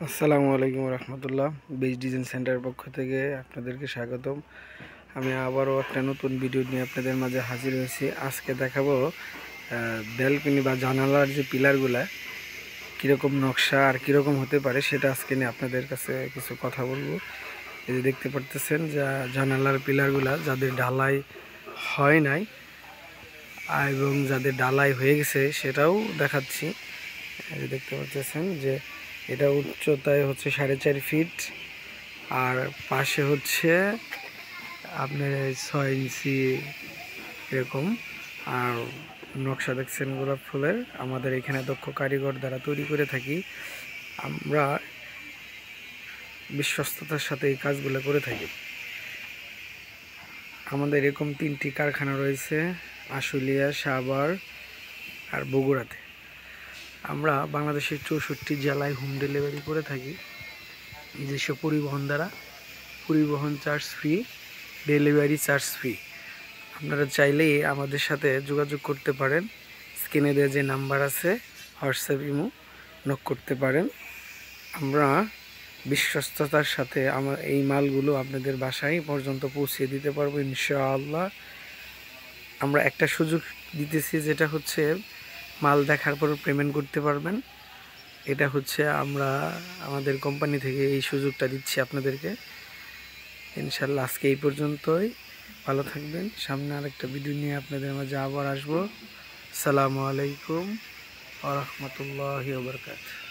আসসালামু আলাইকুম রহমতুল্লাহ। Base design সেন্টারের পক্ষ থেকে আপনাদেরকে স্বাগতম। আমি আবারও একটা নতুন ভিডিও নিয়ে আপনাদের মাঝে হাজির হয়েছি। আজকে দেখাবো ব্যালকনি বা জানালার যে পিলারগুলা কীরকম নকশা আর কীরকম হতে পারে সেটা আজকে নিয়ে আপনাদের কাছে কিছু কথা বলবো। এই যে দেখতে পারতেছেন যা জানালার পিলারগুলা যাদের ঢালাই হয় নাই এবং যাদের ঢালাই হয়ে গেছে সেটাও দেখাচ্ছি। এই যে দেখতে পাচ্ছেন যে এটা উচ্চতায় হচ্ছে 4.5 ফিট আর পাশে হচ্ছে আপনার 6 ইঞ্চি এরকম। আর নকশা দেখছেন গোলাপ ফুলের। আমাদের এখানে দক্ষ কারিগর দ্বারা তৈরি করে থাকি। আমরা বিশ্বস্ততার সাথে এই কাজগুলো করে থাকি। আমাদের এরকম 3টি কারখানা রয়েছে, আশুলিয়া, সাভার আর বগুড়াতে। আমরা বাংলাদেশের 64 জেলায় হোম ডেলিভারি করে থাকি নিজস্ব পরিবহন দ্বারা। পরিবহন charge free, delivery charge free. আপনারা চাইলেই আমাদের সাথে যোগাযোগ করতে পারেন। স্ক্রিনে দেওয়া যে নাম্বার আছে হোয়াটসঅ্যাপ ইমো নক করতে পারেন। আমরা বিশ্বস্ততার সাথে আমার এই মালগুলো আপনাদের বাসায় পর্যন্ত পৌঁছে দিতে পারবো ইনশাআল্লাহ। আমরা একটা সুযোগ দিতেছি, যেটা হচ্ছে মাল দেখার পর পেমেন্ট করতে পারবেন। এটা হচ্ছে আমরা আমাদের কোম্পানি থেকে এই সুযোগটা দিচ্ছি আপনাদেরকে। ইনশাআল্লাহ আজকে এই পর্যন্তই। ভালো থাকবেন। সামনে আরেকটা ভিডিও নিয়ে আপনাদের মাঝে আবার আসবো। আসসালামু আলাইকুম ওয়া রাহমাতুল্লাহি ওয়া বারাকাতুহু।